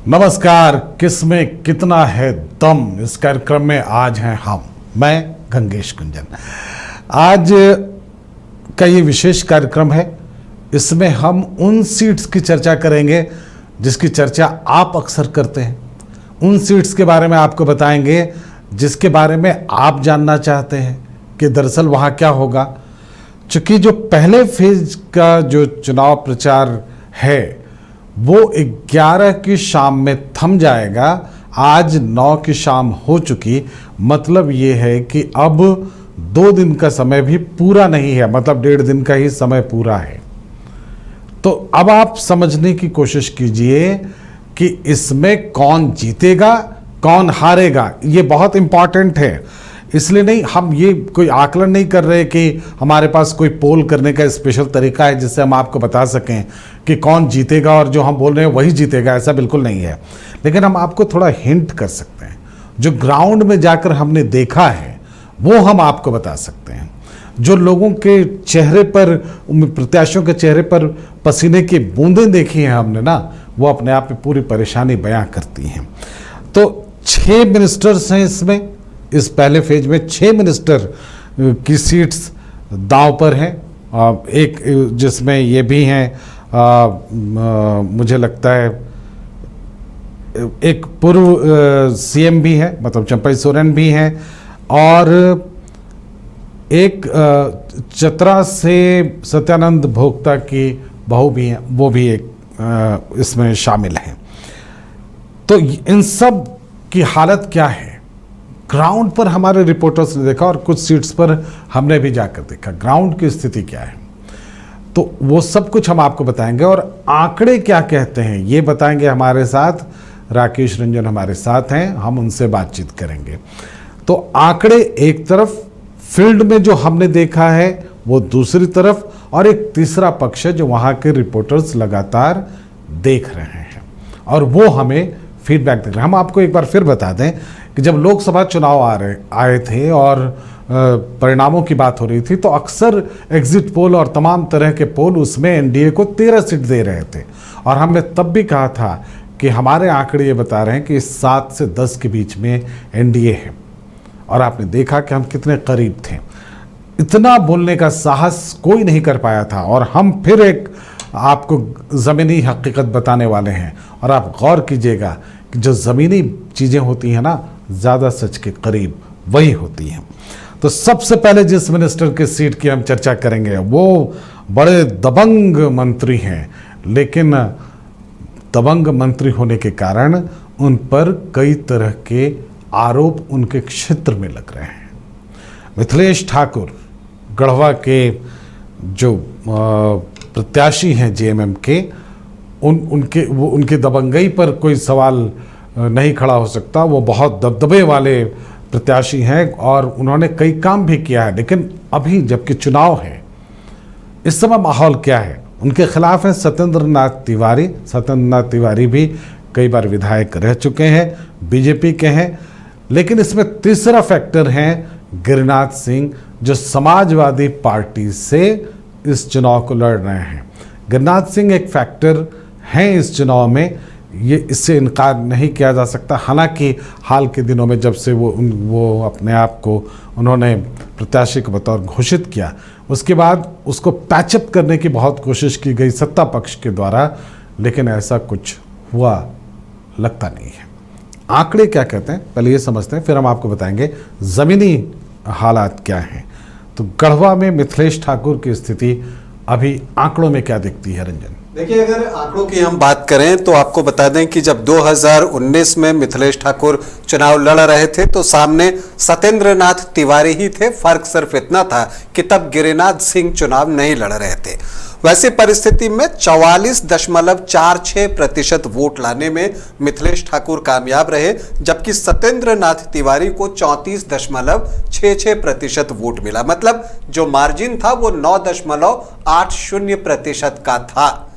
नमस्कार। किसमें कितना है दम, इस कार्यक्रम में आज हैं मैं गंगेश कुंजन। आज का ये विशेष कार्यक्रम है। इसमें हम उन सीट्स की चर्चा करेंगे जिसकी चर्चा आप अक्सर करते हैं। उन सीट्स के बारे में आपको बताएंगे जिसके बारे में आप जानना चाहते हैं कि दरअसल वहाँ क्या होगा। चूँकि जो पहले फेज का जो चुनाव प्रचार है वो 11 की शाम में थम जाएगा। आज 9 की शाम हो चुकी, मतलब ये है कि अब 2 दिन का समय भी पूरा नहीं है, मतलब 1.5 दिन का ही समय पूरा है। तो अब आप समझने की कोशिश कीजिए कि इसमें कौन जीतेगा कौन हारेगा। ये बहुत इंपॉर्टेंट है। इसलिए नहीं, हम ये कोई आकलन नहीं कर रहे कि हमारे पास कोई पोल करने का स्पेशल तरीका है जिससे हम आपको बता सकें कि कौन जीतेगा और जो हम बोल रहे हैं वही जीतेगा, ऐसा बिल्कुल नहीं है। लेकिन हम आपको थोड़ा हिंट कर सकते हैं। जो ग्राउंड में जाकर हमने देखा है वो हम आपको बता सकते हैं। जो लोगों के चेहरे पर, प्रत्याशियों के चेहरे पर पसीने की बूंदें देखी हैं हमने ना, वो अपने आप में पूरी परेशानी बयां करती हैं। तो 6 मिनिस्टर्स हैं इसमें। इस पहले फेज में 6 मिनिस्टर की सीट्स दांव पर हैं। एक जिसमें ये भी हैं, मुझे लगता है एक पूर्व सीएम भी है, मतलब चंपई सोरेन भी हैं, और एक चतरा से सत्यानंद भोक्ता की बहू भी हैं, वो भी एक इसमें शामिल हैं। तो इन सब की हालत क्या है, ग्राउंड पर हमारे रिपोर्टर्स ने देखा और कुछ सीट्स पर हमने भी जाकर देखा ग्राउंड की स्थिति क्या है। तो वो सब कुछ हम आपको बताएंगे और आंकड़े क्या कहते हैं ये बताएंगे। हमारे साथ राकेश रंजन हमारे साथ हैं, हम उनसे बातचीत करेंगे। तो आंकड़े एक तरफ, फील्ड में जो हमने देखा है वो दूसरी तरफ, और एक तीसरा पक्ष है जो वहाँ के रिपोर्टर्स लगातार देख रहे हैं और वो हमें फीडबैक दे रहे हैं। हम आपको एक बार फिर बता दें कि जब लोकसभा चुनाव आए थे और परिणामों की बात हो रही थी तो अक्सर एग्जिट पोल और तमाम तरह के पोल उसमें एनडीए को 13 सीट दे रहे थे। और हमने तब भी कहा था कि हमारे आंकड़े ये बता रहे हैं कि 7 से 10 के बीच में एनडीए है। और आपने देखा कि हम कितने करीब थे। इतना बोलने का साहस कोई नहीं कर पाया था। और हम फिर एक आपको ज़मीनी हकीकत बताने वाले हैं। और आप गौर कीजिएगा कि जो ज़मीनी चीज़ें होती हैं ना, ज़्यादा सच के करीब वही होती हैं। तो सबसे पहले जिस मिनिस्टर की सीट की हम चर्चा करेंगे वो बड़े दबंग मंत्री हैं, लेकिन दबंग मंत्री होने के कारण उन पर कई तरह के आरोप उनके क्षेत्र में लग रहे हैं। मिथिलेश ठाकुर, गढ़वा के जो प्रत्याशी हैं जेएमएम के, उनके दबंगई पर कोई सवाल नहीं खड़ा हो सकता। वो बहुत दबदबे वाले प्रत्याशी हैं और उन्होंने कई काम भी किया है। लेकिन अभी जबकि चुनाव है, इस समय माहौल क्या है? उनके खिलाफ है सत्येंद्र नाथ तिवारी। सत्येंद्र नाथ तिवारी भी कई बार विधायक रह चुके हैं, बीजेपी के हैं। लेकिन इसमें तीसरा फैक्टर है गिरिनाथ सिंह, जो समाजवादी पार्टी से इस चुनाव को लड़ रहे हैं। गिरिनाथ सिंह एक फैक्टर हैं इस चुनाव में, ये इससे इनकार नहीं किया जा सकता। हालांकि हाल के दिनों में जब से वो अपने आप को उन्होंने प्रत्याशी के बतौर घोषित किया, उसके बाद उसको पैचअप करने की बहुत कोशिश की गई सत्ता पक्ष के द्वारा, लेकिन ऐसा कुछ हुआ लगता नहीं है। आंकड़े क्या कहते हैं पहले ये समझते हैं, फिर हम आपको बताएंगे ज़मीनी हालात क्या हैं। तो गढ़वा में मिथिलेश ठाकुर की स्थिति अभी आंकड़ों में क्या दिखती है रंजन? देखिए, अगर आंकड़ों की हम बात करें तो आपको बता दें कि जब 2019 में मिथिलेश ठाकुर चुनाव लड़ रहे थे तो सामने सत्येंद्र नाथ तिवारी ही थे। फर्क सिर्फ इतना था कि तब गिरिनाथ सिंह चुनाव नहीं लड़ रहे थे। वैसी परिस्थिति में 44.46% वोट लाने में मिथिलेश ठाकुर कामयाब रहे, जबकि सत्येंद्र नाथ तिवारी को 34.66% वोट मिला। मतलब जो मार्जिन था वो 9.80% का था।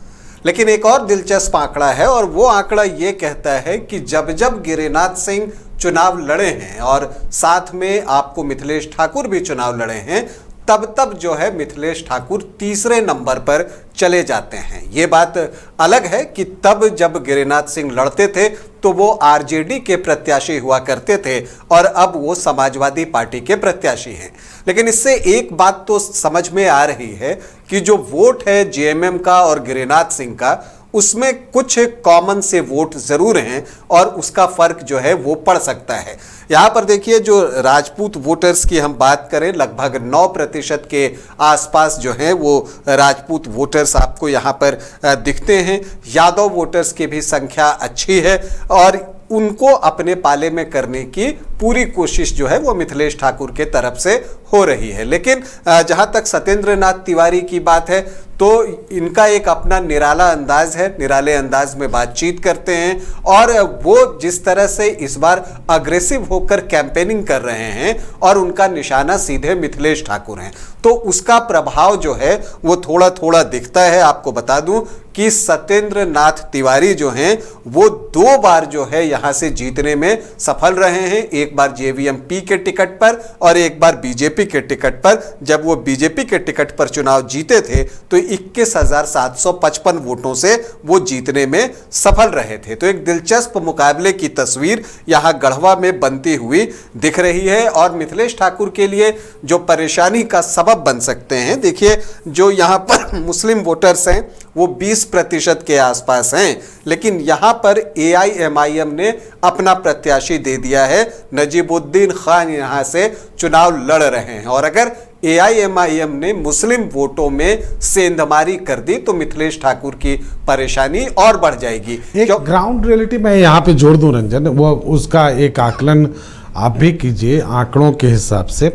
लेकिन एक और दिलचस्प आंकड़ा है और वो आंकड़ा ये कहता है कि जब जब गिरिनाथ सिंह चुनाव लड़े हैं और साथ में आपको मिथिलेश ठाकुर भी चुनाव लड़े हैं, तब जो है मिथिलेश ठाकुर तीसरे नंबर पर चले जाते हैं। ये बात अलग है कि तब जब गिरिनाथ सिंह लड़ते थे तो वो आरजेडी के प्रत्याशी हुआ करते थे और अब वो समाजवादी पार्टी के प्रत्याशी हैं। लेकिन इससे एक बात तो समझ में आ रही है कि जो वोट है जेएमएम का और गिरिनाथ सिंह का, उसमें कुछ कॉमन से वोट जरूर हैं और उसका फर्क जो है वो पड़ सकता है। यहाँ पर देखिए, जो राजपूत वोटर्स की हम बात करें, लगभग 9% के आसपास जो हैं वो राजपूत वोटर्स आपको यहाँ पर दिखते हैं। यादव वोटर्स की भी संख्या अच्छी है और उनको अपने पाले में करने की पूरी कोशिश जो है वो मिथिलेश ठाकुर के तरफ से हो रही है। लेकिन जहाँ तक सत्येंद्र नाथ तिवारी की बात है तो इनका एक अपना निराला अंदाज है, निराले अंदाज में बातचीत करते हैं और वो जिस तरह से इस बार अग्रेसिव होकर कैंपेनिंग कर रहे हैं और उनका निशाना सीधे मिथिलेश ठाकुर हैं, तो उसका प्रभाव जो है वो थोड़ा थोड़ा दिखता है। आपको बता दूं कि सत्येंद्र नाथ तिवारी जो हैं वो 2 बार जो है यहां से जीतने में सफल रहे हैं, एक बार जेवीएम-पी के टिकट पर और एक बार बीजेपी के टिकट पर। जब वो बीजेपी के टिकट पर चुनाव जीते थे तो 21,755 वोटों से वो जीतने में सफल रहे थे। तो एक दिलचस्प मुकाबले की तस्वीर यहां गढ़वा में बनती हुई दिख रही है और मिथिलेश ठाकुर के लिए जो परेशानी का सबब बन सकते हैं, देखिए जो यहां पर मुस्लिम वोटर्स हैं वो 20% के आसपास हैं, लेकिन यहां पर एआईएमआईएम ने अपना प्रत्याशी दे दिया है। नजीबुद्दीन खान यहां से चुनाव लड़ रहे हैं और अगर एआईएमआईएम ने मुस्लिम वोटों में सेंधमारी कर दी तो मिथिलेश ठाकुर की परेशानी और बढ़ जाएगी। एक ग्राउंड रियलिटी मैं यहाँ पे जोड़ दूं रंजन, वो उसका एक आकलन आप भी कीजिए आंकड़ों के हिसाब से।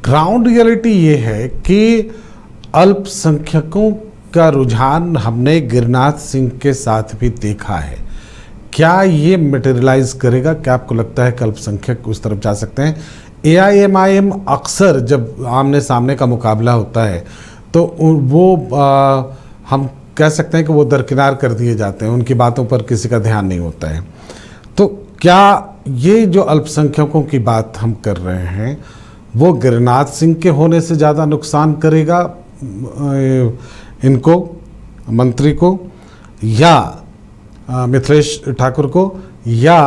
ग्राउंड रियलिटी ये है कि अल्पसंख्यकों का रुझान हमने गिरिनाथ सिंह के साथ भी देखा है। क्या ये मटेरियलाइज करेगा? क्या आपको लगता है कि अल्पसंख्यक उस तरफ जा सकते हैं? एआईएमआईएम अक्सर जब आमने सामने का मुकाबला होता है तो वो हम कह सकते हैं कि वो दरकिनार कर दिए जाते हैं, उनकी बातों पर किसी का ध्यान नहीं होता है। तो क्या ये जो अल्पसंख्यकों की बात हम कर रहे हैं वो गिरिनाथ सिंह के होने से ज़्यादा नुकसान करेगा इनको, मंत्री को, या मिथिलेश ठाकुर को, या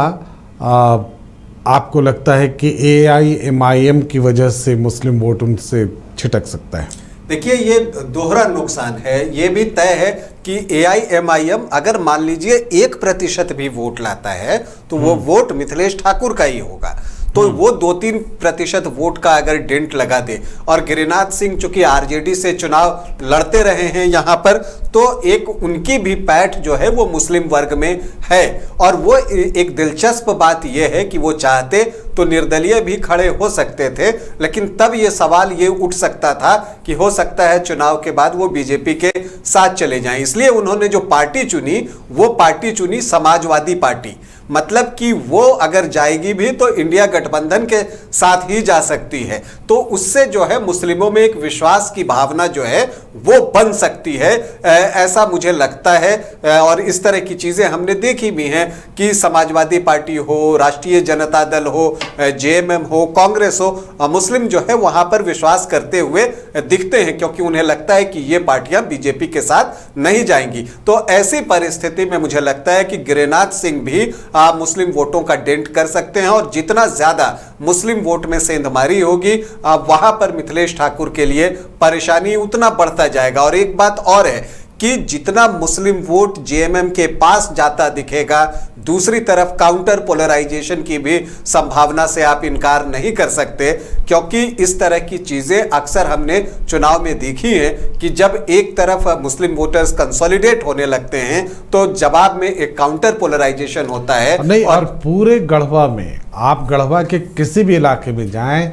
आपको लगता है कि एआईएमआईएम की वजह से मुस्लिम वोट उनसे छिटक सकता है? देखिए, ये दोहरा नुकसान है। ये भी तय है कि एआईएमआईएम अगर मान लीजिए 1% भी वोट लाता है तो वो वोट मिथिलेश ठाकुर का ही होगा। तो वो 2-3% वोट का अगर डेंट लगा दे और गिरिनाथ सिंह चूंकि आरजेडी से चुनाव लड़ते रहे हैं यहाँ पर, तो एक उनकी भी पैठ जो है वो मुस्लिम वर्ग में है। और वो एक दिलचस्प बात यह है कि वो चाहते तो निर्दलीय भी खड़े हो सकते थे, लेकिन तब ये सवाल ये उठ सकता था कि हो सकता है चुनाव के बाद वो बीजेपी के साथ चले जाएं। इसलिए उन्होंने जो पार्टी चुनी वो पार्टी चुनी समाजवादी पार्टी। मतलब कि वो अगर जाएगी भी तो इंडिया गठबंधन के साथ ही जा सकती है। तो उससे जो है मुस्लिमों में एक विश्वास की भावना जो है वो बन सकती है, ऐसा मुझे लगता है। और इस तरह की चीज़ें हमने देखी भी हैं कि समाजवादी पार्टी हो, राष्ट्रीय जनता दल हो, जेएमएम हो, कांग्रेस हो, मुस्लिम जो है वहाँ पर विश्वास करते हुए दिखते हैं क्योंकि उन्हें लगता है कि ये पार्टियां बीजेपी के साथ नहीं जाएंगी। तो ऐसी परिस्थिति में मुझे लगता है कि गिरिनाथ सिंह भी मुस्लिम वोटों का डेंट कर सकते हैं और जितना ज्यादा मुस्लिम वोट में सेंधमारी होगी वहां पर मिथिलेश ठाकुर के लिए परेशानी उतना बढ़ता जाएगा। और एक बात और है कि जितना मुस्लिम वोट जेएमएम के पास जाता दिखेगा, दूसरी तरफ काउंटर पोलराइजेशन की भी संभावना से आप इनकार नहीं कर सकते, क्योंकि इस तरह की चीजें अक्सर हमने चुनाव में देखी हैं कि जब एक तरफ मुस्लिम वोटर्स कंसोलिडेट होने लगते हैं तो जवाब में एक काउंटर पोलराइजेशन होता है। नहीं, और पूरे गढ़वा में, आप गढ़वा के किसी भी इलाके में जाएं,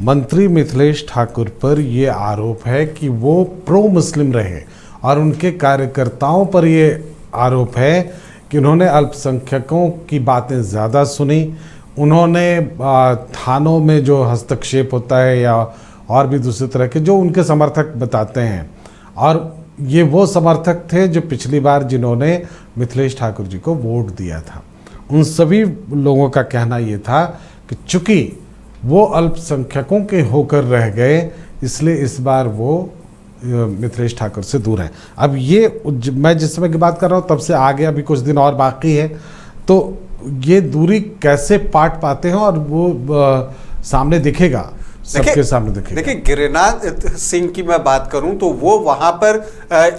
मंत्री मिथिलेश ठाकुर पर यह आरोप है कि वो प्रो मुस्लिम रहे और उनके कार्यकर्ताओं पर ये आरोप है कि उन्होंने अल्पसंख्यकों की बातें ज़्यादा सुनी, उन्होंने थानों में जो हस्तक्षेप होता है या और भी दूसरी तरह के जो उनके समर्थक बताते हैं, और ये वो समर्थक थे जो पिछली बार जिन्होंने मिथिलेश ठाकुर जी को वोट दिया था। उन सभी लोगों का कहना ये था कि चूंकि वो अल्पसंख्यकों के होकर रह गए, इसलिए इस बार वो मिथिलेश ठाकुर से दूर है। अब ये मैं जिस समय की बात कर रहा हूँ तब से आगे अभी कुछ दिन और बाकी है, तो ये दूरी कैसे पाट पाते हैं और वो सामने दिखेगा, सबके सामने दिखेगा। देखिए गिरिनाथ सिंह की मैं बात करूं तो वो वहां पर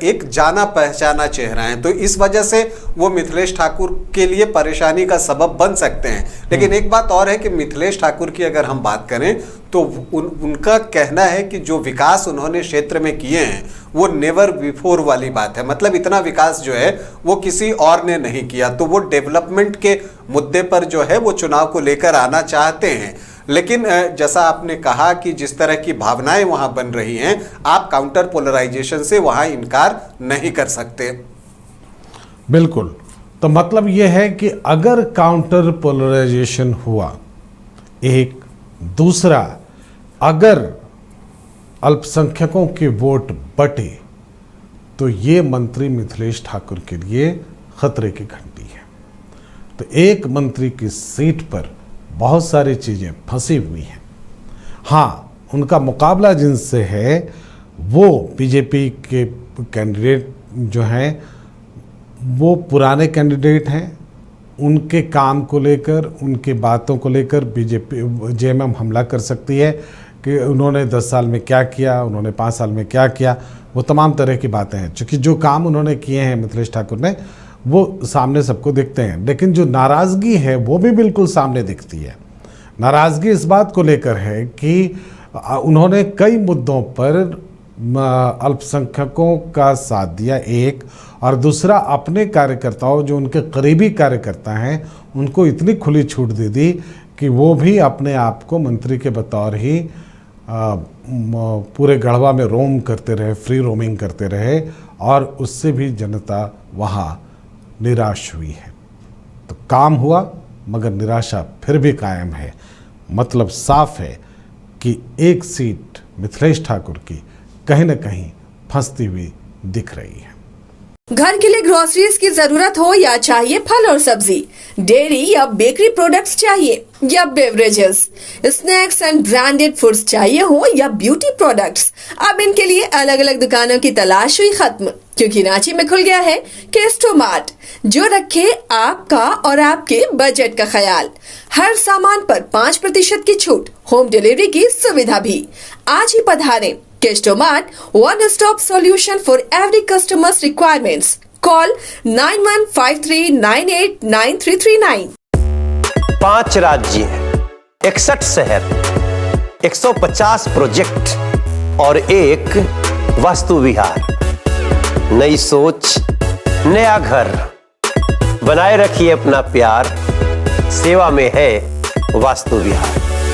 एक जाना पहचाना चेहरा है, तो इस वजह से वो मिथिलेश ठाकुर के लिए परेशानी का सबब बन सकते हैं। लेकिन एक बात और है कि मिथिलेश ठाकुर की अगर हम बात करें तो उनका कहना है कि जो विकास उन्होंने क्षेत्र में किए हैं वो नेवर बिफोर वाली बात है, मतलब इतना विकास जो है वो किसी और ने नहीं किया। तो वो डेवलपमेंट के मुद्दे पर जो है वो चुनाव को लेकर आना चाहते हैं। लेकिन जैसा आपने कहा कि जिस तरह की भावनाएं वहां बन रही हैं, आप काउंटर पोलराइजेशन से वहां इनकार नहीं कर सकते। बिल्कुल, तो मतलब यह है कि अगर काउंटर पोलराइजेशन हुआ, एक दूसरा, अगर अल्पसंख्यकों के वोट बटे, तो ये मंत्री मिथिलेश ठाकुर के लिए खतरे की घंटी है। तो एक मंत्री की सीट पर बहुत सारी चीज़ें फंसी हुई हैं। हाँ, उनका मुकाबला जिनसे है वो बीजेपी के कैंडिडेट जो हैं वो पुराने कैंडिडेट हैं। उनके काम को लेकर, उनकी बातों को लेकर बीजेपी जेएमएम हमला कर सकती है कि उन्होंने 10 साल में क्या किया, उन्होंने 5 साल में क्या किया, वो तमाम तरह की बातें हैं। क्योंकि जो काम उन्होंने किए हैं मिथिलेश ठाकुर ने वो सामने सबको दिखते हैं, लेकिन जो नाराज़गी है वो भी बिल्कुल सामने दिखती है। नाराज़गी इस बात को लेकर है कि उन्होंने कई मुद्दों पर अल्पसंख्यकों का साथ दिया, एक, और दूसरा अपने कार्यकर्ताओं जो उनके करीबी कार्यकर्ता हैं उनको इतनी खुली छूट दे दी कि वो भी अपने आप को मंत्री के बतौर ही पूरे गढ़वा में रोम करते रहे, फ्री रोमिंग करते रहे, और उससे भी जनता वहाँ निराश हुई है। तो काम हुआ मगर निराशा फिर भी कायम है। मतलब साफ है कि एक सीट मिथिलेश ठाकुर की कहीं न कहीं फंसती हुई दिख रही है। घर के लिए ग्रोसरीज की जरूरत हो या चाहिए फल और सब्जी, डेयरी या बेकरी प्रोडक्ट्स चाहिए या beverages, snacks and branded foods चाहिए हो या ब्यूटी प्रोडक्ट्स, अब इनके लिए अलग अलग दुकानों की तलाश हुई खत्म, क्योंकि रांची में खुल गया है केस्टो मार्ट, जो रखे आपका और आपके बजट का ख्याल। हर सामान पर 5% की छूट, होम डिलीवरी की सुविधा भी। आज ही पधारें Kesto mart, one stop solution for every customer's requirements. Call 9153989339. 5 राज्य, 61 शहर, 150 प्रोजेक्ट और एक वास्तु विहार। नई सोच, नया घर, बनाए रखिए अपना प्यार, सेवा में है वास्तु विहार।